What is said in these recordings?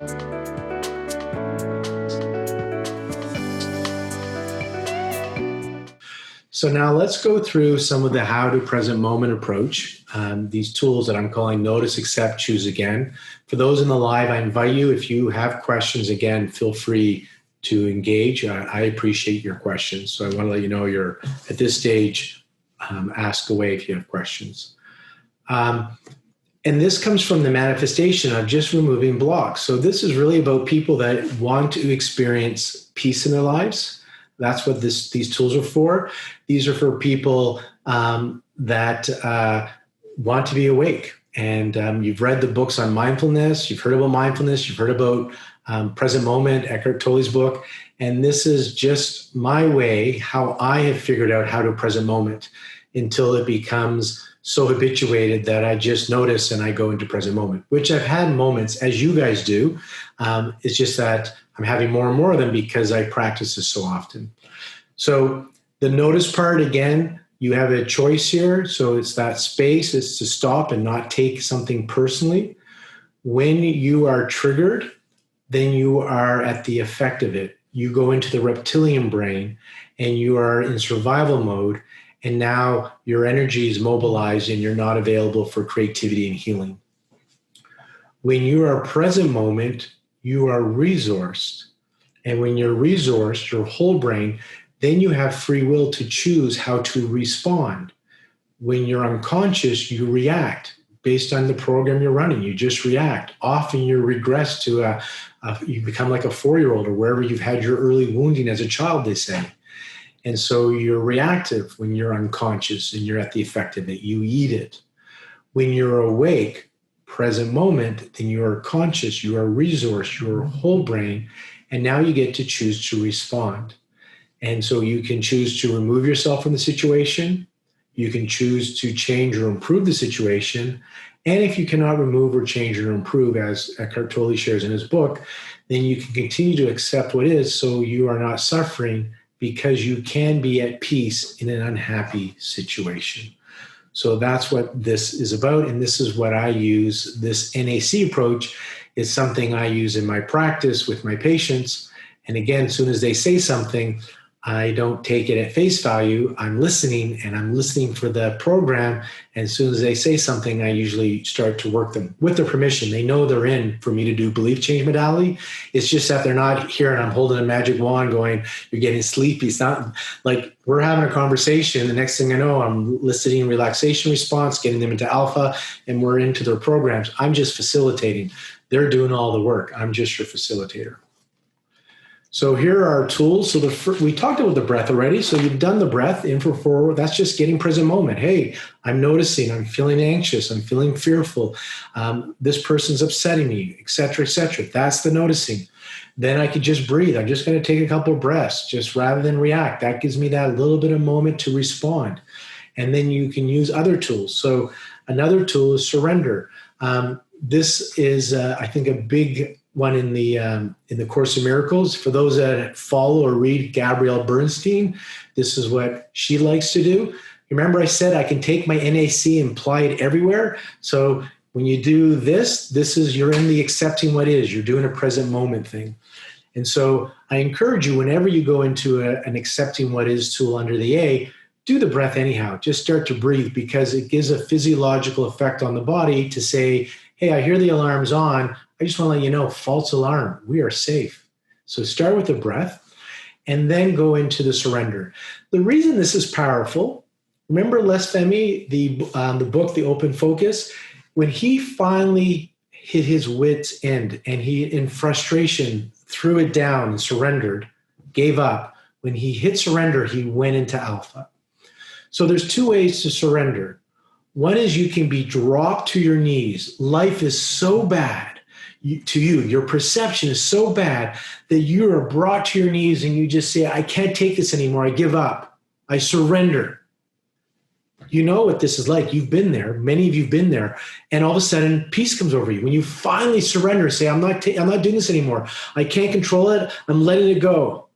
So now let's go through some of the how to present moment approach, these tools that I'm calling notice, accept, choose again. For those in the live, I invite you, if you have questions, again, feel free to engage. I appreciate your questions. So I want to let you know you're at this stage, ask away if you have questions. And this comes from the manifestation of just removing blocks. So this is really about people that want to experience peace in their lives. That's what these tools are for. These are for people that want to be awake. And you've read the books on mindfulness. You've heard about mindfulness. You've heard about Present Moment, Eckhart Tolle's book. And this is just my way, how I have figured out how to present moment until it becomes so habituated that I just notice and I go into present moment, which I've had moments, as you guys do. It's just that I'm having more and more of them because I practice this so often. So the notice part, again, you have a choice here. So it's that space, it's to stop and not take something personally. When you are triggered, then you are at the effect of it. You go into the reptilian brain and you are in survival mode. And now your energy is mobilized and you're not available for creativity and healing. When you are present moment, you are resourced. And when you're resourced, your whole brain, then you have free will to choose how to respond. When you're unconscious, you react based on the program you're running. You just react. Often you regress to you become like a 4-year-old or wherever you've had your early wounding as a child, they say. And so you're reactive when you're unconscious and you're at the effect of it. You eat it. When you're awake, present moment, then you are conscious, you are resourced, your whole brain, and now you get to choose to respond. And so you can choose to remove yourself from the situation. You can choose to change or improve the situation. And if you cannot remove or change or improve, as Eckhart Tolle shares in his book, then you can continue to accept what is so you are not suffering, because you can be at peace in an unhappy situation. So that's what this is about. And this is what I use. This NAC approach is something I use in my practice with my patients. And again, as soon as they say something, I don't take it at face value. I'm listening, and I'm listening for the program. And as soon as they say something, I usually start to work them with their permission. They know they're in for me to do belief change modality. It's just that they're not here and I'm holding a magic wand going, you're getting sleepy. It's not like we're having a conversation. The next thing I know, I'm eliciting relaxation response, getting them into alpha, and we're into their programs. I'm just facilitating. They're doing all the work. I'm just your facilitator. So here are our tools. So we talked about the breath already. So you've done the breath in for forward. That's just getting present moment. Hey, I'm noticing. I'm feeling anxious. I'm feeling fearful. This person's upsetting me, et cetera, et cetera. That's the noticing. Then I could just breathe. I'm just going to take a couple of breaths, just rather than react. That gives me that little bit of moment to respond. And then you can use other tools. So another tool is surrender. This is, I think, a big one in the Course in Miracles. For those that follow or read Gabrielle Bernstein, this is what she likes to do. Remember I said I can take my NAC and apply it everywhere. So when you do this is, you're in the accepting what is. You're doing a present moment thing. And so I encourage you, whenever you go into an accepting what is tool under the A, do the breath anyhow. Just start to breathe, because it gives a physiological effect on the body to say, hey, I hear the alarm's on. I just want to let you know, false alarm, we are safe. So start with the breath and then go into the surrender. The reason this is powerful, remember Les Femi, the book, The Open Focus, when he finally hit his wit's end and he, in frustration, threw it down and surrendered, gave up. When he hit surrender, he went into alpha. So there's two ways to surrender. One is you can be dropped to your knees. Life is so bad to you, your perception is so bad that you are brought to your knees and you just say, I can't take this anymore. I give up. I surrender. You know what this is like. You've been there. Many of you have been there. And all of a sudden, peace comes over you. When you finally surrender, say, I'm not doing this anymore. I can't control it. I'm letting it go.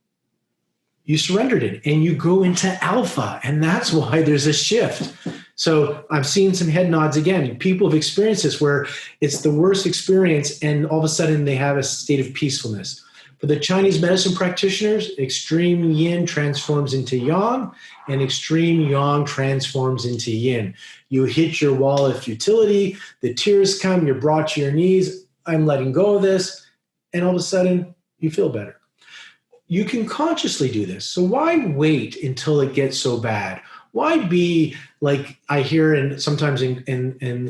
You surrendered it and you go into alpha. And that's why there's a shift. So I'm seeing some head nods again. People have experienced this where it's the worst experience and all of a sudden they have a state of peacefulness. For the Chinese medicine practitioners, extreme yin transforms into yang and extreme yang transforms into yin. You hit your wall of futility, the tears come, you're brought to your knees, I'm letting go of this, and all of a sudden you feel better. You can consciously do this. So why wait until it gets so bad? Why be like I hear sometimes in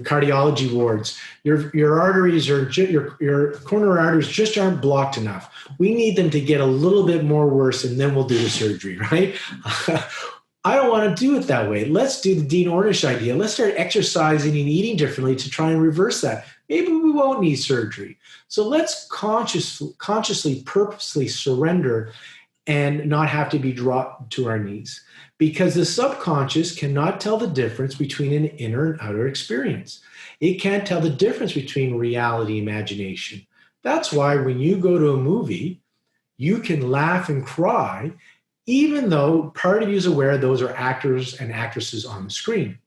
cardiology wards, your arteries or your coronary arteries just aren't blocked enough. We need them to get a little bit more worse and then we'll do the surgery, right? I don't want to do it that way. Let's do the Dean Ornish idea. Let's start exercising and eating differently to try and reverse that. Maybe we won't need surgery. So let's consciously, purposely surrender and not have to be dropped to our knees. Because the subconscious cannot tell the difference between an inner and outer experience. It can't tell the difference between reality and imagination. That's why when you go to a movie, you can laugh and cry, even though part of you is aware those are actors and actresses on the screen.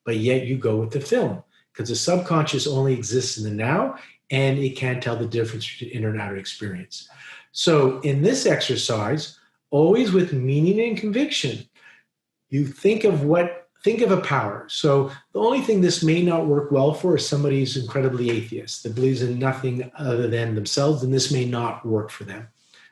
But yet you go with the film because the subconscious only exists in the now and it can't tell the difference between inner and outer experience. So in this exercise, always with meaning and conviction, you think of a power. So the only thing this may not work well for is somebody who's incredibly atheist that believes in nothing other than themselves, and this may not work for them.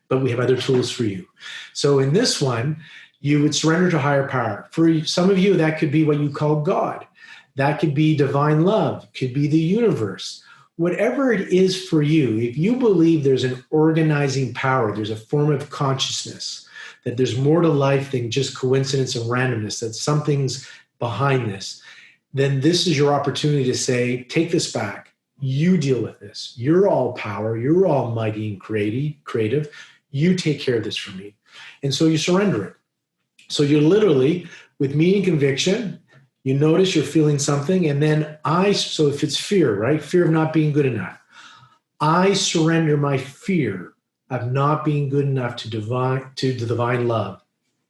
But we have other tools for you. So in this one, you would surrender to higher power. For some of you, that could be what you call God. That could be divine love, could be the universe. Whatever it is for you, if you believe there's an organizing power, there's a form of consciousness, that there's more to life than just coincidence and randomness, that something's behind this, then this is your opportunity to say, take this back. You deal with this. You're all power. You're almighty and creative. You take care of this for me. And so you surrender it. So you're literally, with meaning conviction, you notice you're feeling something, and then so if it's fear, right? Fear of not being good enough. I surrender my fear of not being good enough to the divine love.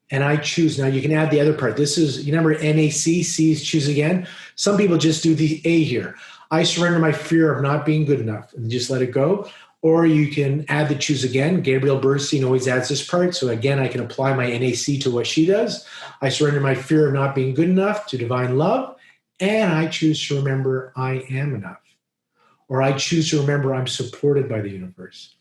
And I choose. Now you can add the other part. This is, you remember NAC, C is choose again? Some people just do the A here. I surrender my fear of not being good enough and just let it go. Or you can add the choose again. Gabrielle Bernstein always adds this part. So again, I can apply my NAC to what she does. I surrender my fear of not being good enough to divine love. And I choose to remember I am enough. Or I choose to remember I'm supported by the universe.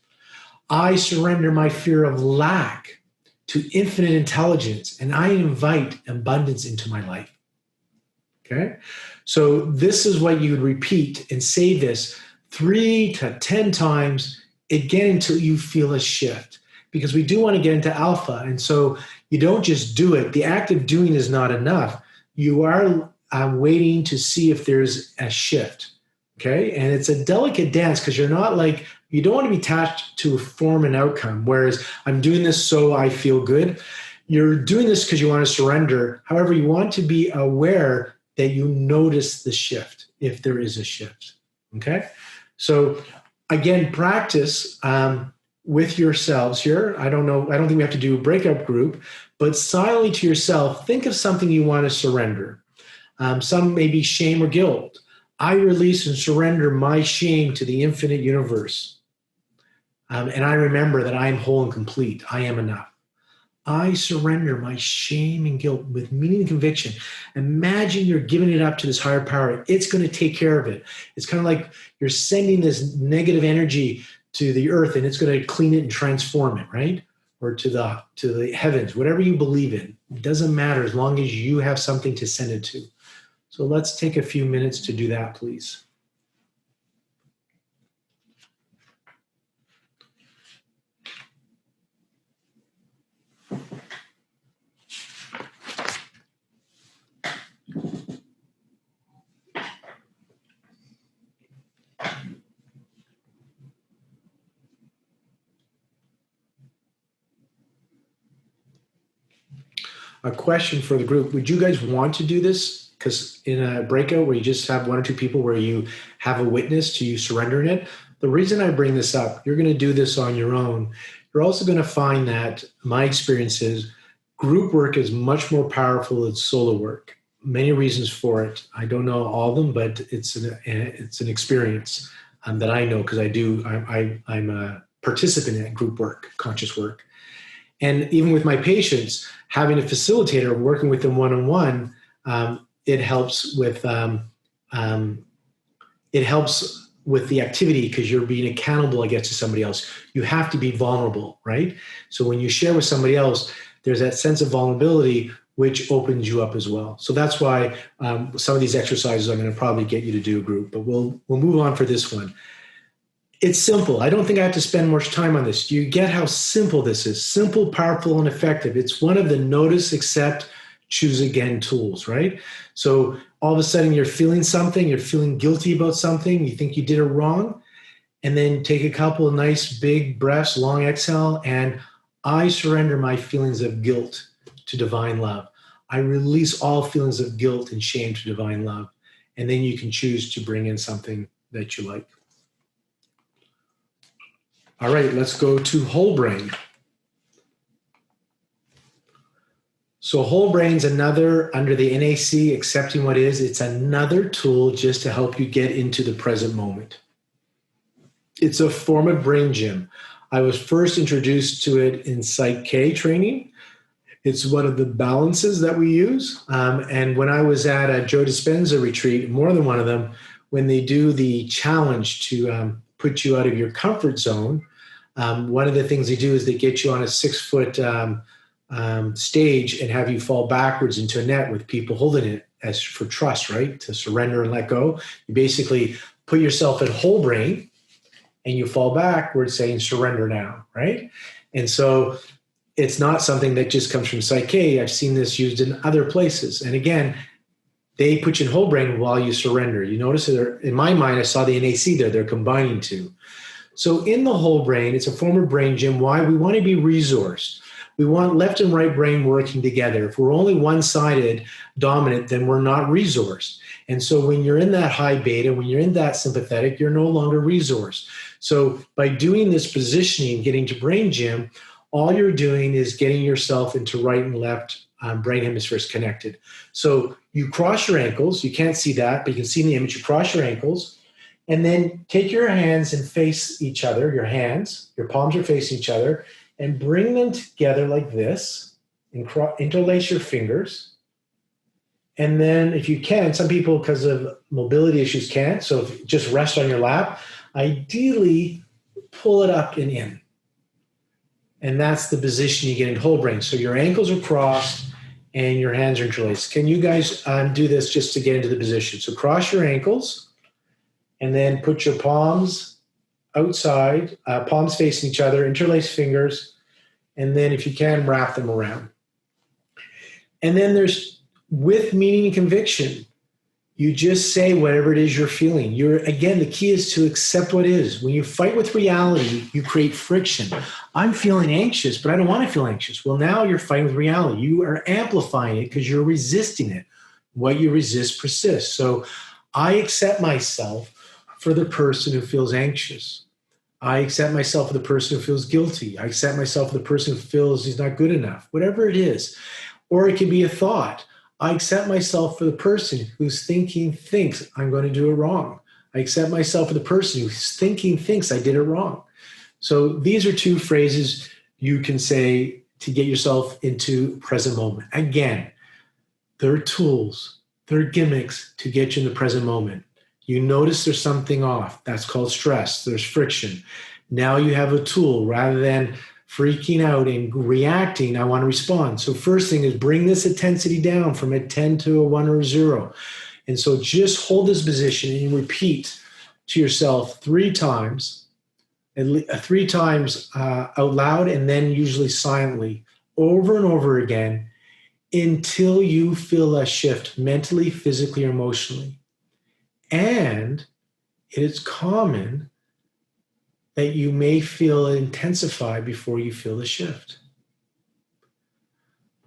I surrender my fear of lack to infinite intelligence, and I invite abundance into my life. Okay? So this is what you would repeat and say this 3 to 10 times, again, until you feel a shift. Because we do want to get into alpha. And so you don't just do it. The act of doing is not enough. You are waiting to see if there's a shift. Okay? And it's a delicate dance because you're not like, you don't want to be attached to a form and outcome. Whereas I'm doing this so I feel good. You're doing this because you want to surrender. However, you want to be aware that you notice the shift if there is a shift. Okay? So again, practice with yourselves here. I don't think we have to do a breakup group, but silently to yourself, think of something you want to surrender. Some may be shame or guilt. I release and surrender my shame to the infinite universe. And I remember that I am whole and complete. I am enough. I surrender my shame and guilt with meaning and conviction. Imagine you're giving it up to this higher power. It's going to take care of it. It's kind of like you're sending this negative energy to the earth and it's going to clean it and transform it, right? Or to the heavens, whatever you believe in. It doesn't matter as long as you have something to send it to. So let's take a few minutes to do that, please. A question for the group. Would you guys want to do this? Because in a breakout where you just have 1 or 2 people where you have a witness to you surrendering it, the reason I bring this up, you're going to do this on your own. You're also going to find that my experience is group work is much more powerful than solo work. many reasons for it. I don't know all of them, but it's an experience that I know because I'm a participant in group work, conscious work. And even with my patients, having a facilitator working with them one-on-one, it helps with the activity because you're being accountable, I guess, to somebody else. You have to be vulnerable, right? So when you share with somebody else, there's that sense of vulnerability, which opens you up as well. So that's why some of these exercises I'm going to probably get you to do a group, but we'll move on for this one. It's simple. I don't think I have to spend much time on this. Do you get how simple this is? Simple, powerful, and effective. It's one of the notice, accept, choose again tools, right? So all of a sudden you're feeling something, you're feeling guilty about something, you think you did it wrong, and then take a couple of nice big breaths, long exhale, and I surrender my feelings of guilt to divine love. I release all feelings of guilt and shame to divine love. And then you can choose to bring in something that you like. All right, let's go to whole brain. So whole brain's another, under the NAC, accepting what is, it's another tool just to help you get into the present moment. It's a form of brain gym. I was first introduced to it in Psych K training. It's one of the balances that we use. And when I was at a Joe Dispenza retreat, more than one of them, when they do the challenge to put you out of your comfort zone, one of the things they do is they get you on a 6-foot stage and have you fall backwards into a net with people holding it as for trust, right? To surrender and let go. You basically put yourself in whole brain and you fall backwards saying surrender now, right? And so it's not something that just comes from Psych K. I've seen this used in other places. And again, they put you in whole brain while you surrender. You notice that in my mind, I saw the NAC there. They're combining two. So in the whole brain, it's a form of brain gym. Why? We want to be resourced. We want left and right brain working together. If we're only one-sided dominant, then we're not resourced. And so when you're in that high beta, when you're in that sympathetic, you're no longer resourced. So by doing this positioning, getting to brain gym, all you're doing is getting yourself into right and left brain hemispheres connected. So you cross your ankles. You can't see that, but you can see in the image. You cross your ankles. And then take your hands and face each other, your hands, your palms are facing each other, and bring them together like this, and interlace your fingers. And then if you can, some people, because of mobility issues, can't, so just rest on your lap. Ideally, pull it up and in. And that's the position you get in whole brain. So your ankles are crossed and your hands are interlaced. Can you guys do this just to get into the position? So cross your ankles. And then put your palms outside, palms facing each other, interlace fingers, and then if you can, wrap them around. And then there's, with meaning and conviction, you just say whatever it is you're feeling. Again, the key is to accept what is. When you fight with reality, you create friction. I'm feeling anxious, but I don't want to feel anxious. Well, now you're fighting with reality. You are amplifying it because you're resisting it. What you resist persists. So I accept myself for the person who feels anxious. I accept myself for the person who feels guilty. I accept myself for the person who feels he's not good enough, whatever it is. Or it can be a thought. I accept myself for the person who's thinks I'm going to do it wrong. I accept myself for the person who's thinks I did it wrong. So these are two phrases you can say to get yourself into present moment. Again, they're tools, they're gimmicks to get you in the present moment. You notice there's something off. That's called stress. There's friction. Now you have a tool. Rather than freaking out and reacting, I want to respond. So first thing is bring this intensity down from a 10 to a 1 or a 0. And so just hold this position and repeat to yourself 3 times, out loud and then usually silently, over and over again, until you feel a shift mentally, physically, or emotionally. And it is common that you may feel it intensify before you feel the shift.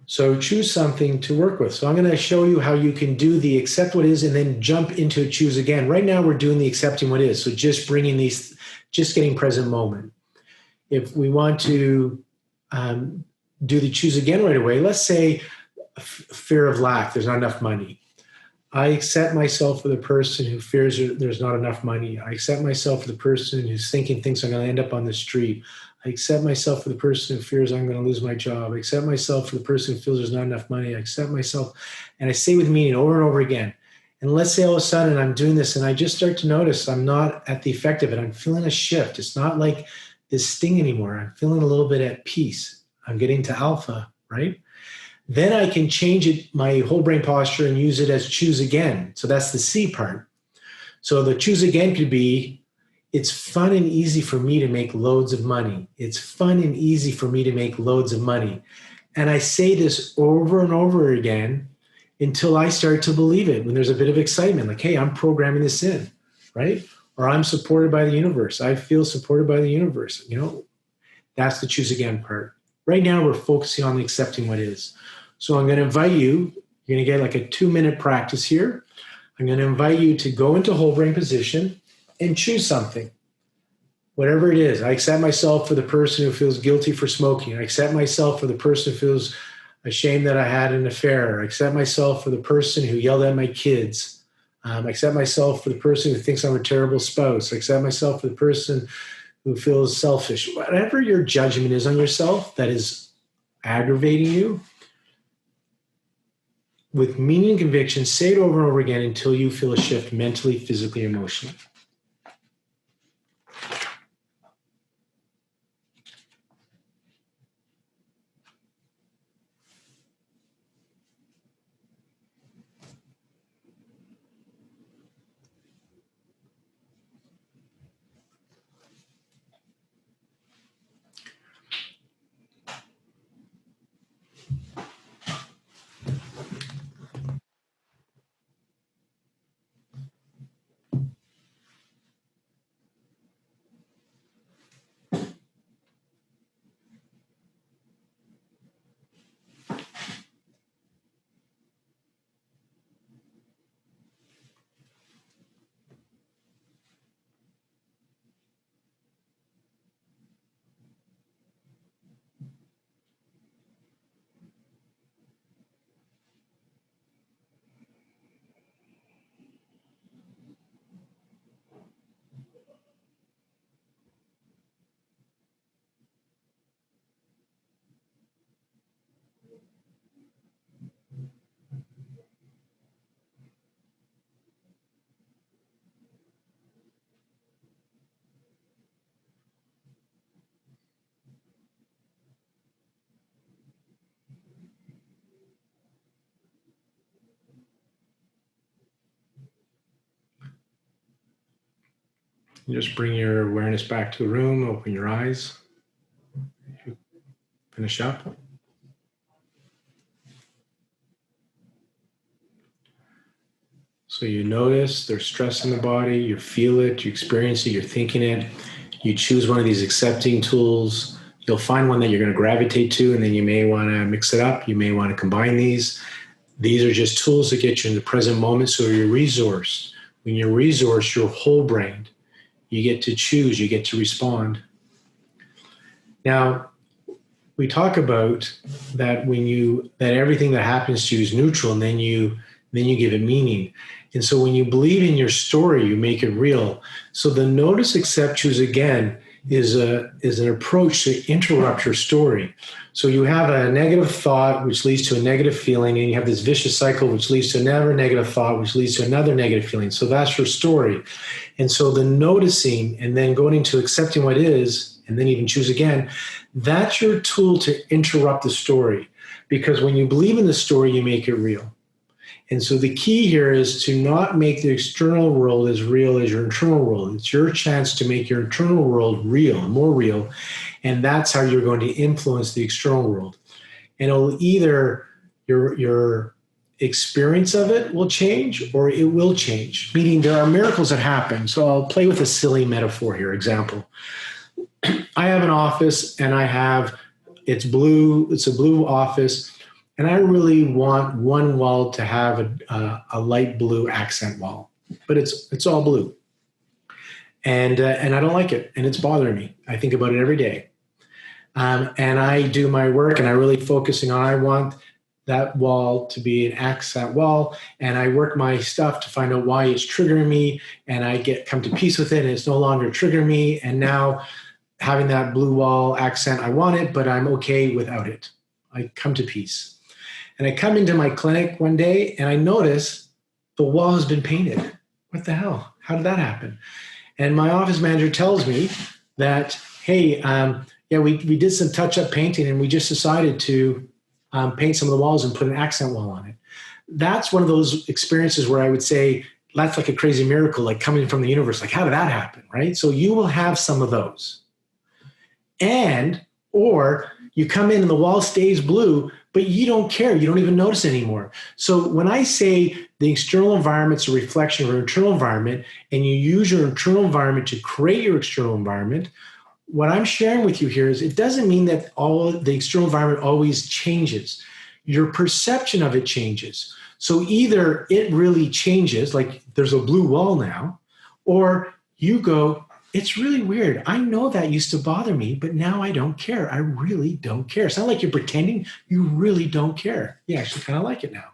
So choose something to work with. So I'm going to show you how you can do the accept what is and then jump into choose again. Right now we're doing the accepting what is. So just bringing these, just getting present moment. If we want to do the choose again right away, let's say fear of lack, there's not enough money. I accept myself for the person who fears there's not enough money. I accept myself for the person who's thinks I'm going to end up on the street. I accept myself for the person who fears I'm going to lose my job. I accept myself for the person who feels there's not enough money. I accept myself. And I say with meaning over and over again. And let's say all of a sudden I'm doing this and I just start to notice I'm not at the effect of it. I'm feeling a shift. It's not like this sting anymore. I'm feeling a little bit at peace. I'm getting to alpha, right? Then I can change it, my whole brain posture, and use it as choose again. So that's the C part. So the choose again could be, it's fun and easy for me to make loads of money. It's fun and easy for me to make loads of money. And I say this over and over again until I start to believe it. When there's a bit of excitement, like, hey, I'm programming this in, right? Or I'm supported by the universe. I feel supported by the universe. That's the choose again part. Right now, we're focusing on accepting what is. So I'm going to invite you, you're going to get like a 2-minute practice here. I'm going to invite you to go into whole brain position and choose something, whatever it is. I accept myself for the person who feels guilty for smoking. I accept myself for the person who feels ashamed that I had an affair. I accept myself for the person who yelled at my kids. I accept myself for the person who thinks I'm a terrible spouse. I accept myself for the person who feels selfish. Whatever your judgment is on yourself that is aggravating you, with meaning and conviction, say it over and over again until you feel a shift mentally, physically, emotionally. Just bring your awareness back to the room, open your eyes, finish up. So you notice there's stress in the body, you feel it, you experience it, you're thinking it. You choose one of these accepting tools. You'll find one that you're going to gravitate to, and then you may want to mix it up. You may want to combine these. These are just tools that get you in the present moment, so you're resourced. When you're resourced, you're whole brained. You get to choose, you get to respond. Now, we talk about that that everything that happens to you is neutral, and then you give it meaning. And so when you believe in your story, you make it real. So the notice, accept, choose again is an approach to interrupt your story. So you have a negative thought, which leads to a negative feeling, and you have this vicious cycle, which leads to another negative thought, which leads to another negative feeling. So that's your story. And so the noticing and then going into accepting what is, and then even choose again, that's your tool to interrupt the story. Because when you believe in the story, you make it real. And so the key here is to not make the external world as real as your internal world. It's your chance to make your internal world real, more real. And that's how you're going to influence the external world. And it'll either your experience of it will change or it will change, meaning there are miracles that happen. So I'll play with a silly metaphor here. Example, I have an office and it's blue. It's a blue office. And I really want one wall to have a light blue accent wall, but it's all blue. And I don't like it, and it's bothering me. I think about it every day. And I do my work, and I'm really focusing on, I want that wall to be an accent wall, and I work my stuff to find out why it's triggering me, and I come to peace with it, and it's no longer triggering me, and now having that blue wall accent, I want it, but I'm okay without it. I come to peace. And I come into my clinic one day and I notice the wall has been painted. What the hell? How did that happen? And my office manager tells me that, hey, we did some touch-up painting and we just decided to paint some of the walls and put an accent wall on it. That's one of those experiences where I would say that's like a crazy miracle, like coming from the universe. Like, how did that happen, right? So you will have some of those. Or you come in and the wall stays blue, but you don't care. You don't even notice anymore. So when I say the external environment's a reflection of your internal environment, and you use your internal environment to create your external environment, what I'm sharing with you here is it doesn't mean that all the external environment always changes. Your perception of it changes. So either it really changes, like there's a blue wall now, or you go, it's really weird. I know that used to bother me, but now I don't care. I really don't care. It's not like you're pretending. You really don't care. You actually kind of like it now.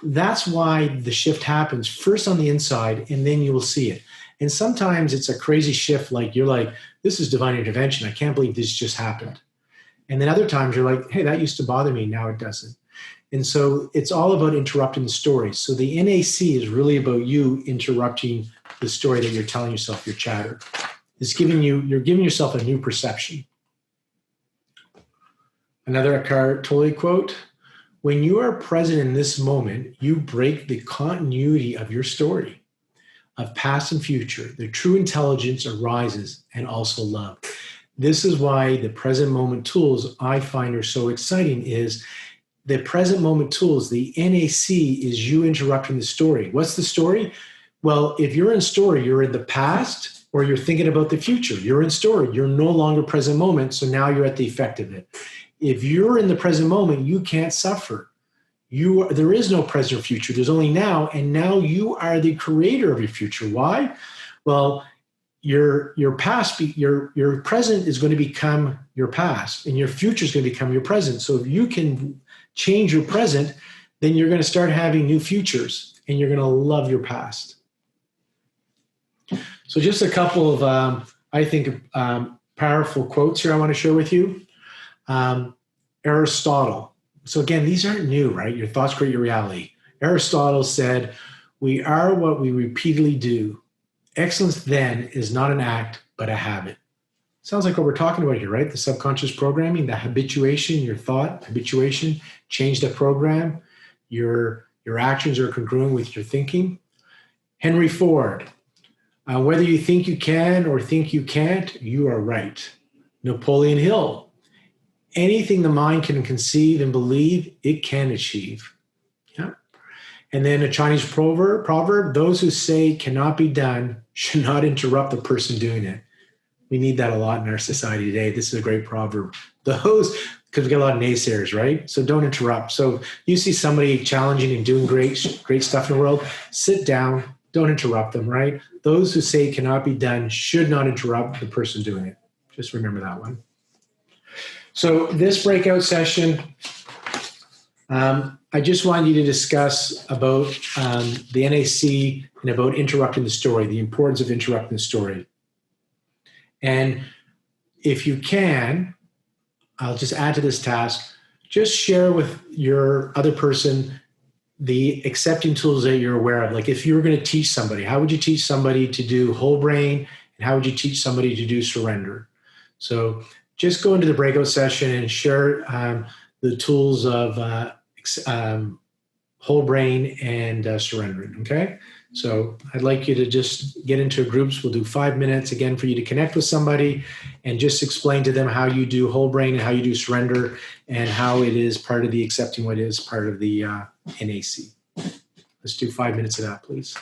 That's why the shift happens first on the inside, and then you will see it. And sometimes it's a crazy shift, like you're like, this is divine intervention. I can't believe this just happened. And then other times you're like, hey, that used to bother me. Now it doesn't. And so it's all about interrupting the story. So the NAC is really about you interrupting the story that you're telling yourself, your chatter. You're giving yourself a new perception. Another Eckhart Tolle quote: when you are present in this moment, you break the continuity of your story of past and future. The true intelligence arises, and also love. This is why the present moment tools I find are so exciting. Is the present moment tools, the NAC, is you interrupting the story. What's the story? Well, if you're in story, you're in the past or you're thinking about the future. You're in story. You're no longer present moment, so now you're at the effect of it. If you're in the present moment, you can't suffer. There is no present or future. There's only now, and now you are the creator of your future. Why? Well, your past, your present is going to become your past, and your future is going to become your present. So if you can change your present, then you're going to start having new futures, and you're going to love your past. So just a couple of, I think, powerful quotes here I want to share with you. Aristotle. So again, these aren't new, right? Your thoughts create your reality. Aristotle said, we are what we repeatedly do. Excellence then is not an act, but a habit. Sounds like what we're talking about here, right? The subconscious programming, the habituation, your thought habituation, change the program. Your actions are congruent with your thinking. Henry Ford, whether you think you can or think you can't, you are right. Napoleon Hill, anything the mind can conceive and believe, it can achieve. Yeah. And then a Chinese proverb, those who say cannot be done should not interrupt the person doing it. We need that a lot in our society today. This is a great proverb. Because we get a lot of naysayers, right? So don't interrupt. So you see somebody challenging and doing great stuff in the world, sit down, don't interrupt them, right? Those who say cannot be done should not interrupt the person doing it. Just remember that one. So this breakout session, I just want you to discuss about the NAC and about interrupting the story, the importance of interrupting the story. And if you can, I'll just add to this task, just share with your other person the accepting tools that you're aware of. Like if you were going to teach somebody, how would you teach somebody to do whole brain? And how would you teach somebody to do surrender? So just go into the breakout session and share the tools of whole brain and surrendering, okay? So I'd like you to just get into groups. We'll do 5 minutes again for you to connect with somebody and just explain to them how you do whole brain and how you do surrender and how it is part of the accepting what is part of the NAC. Let's do 5 minutes of that, please.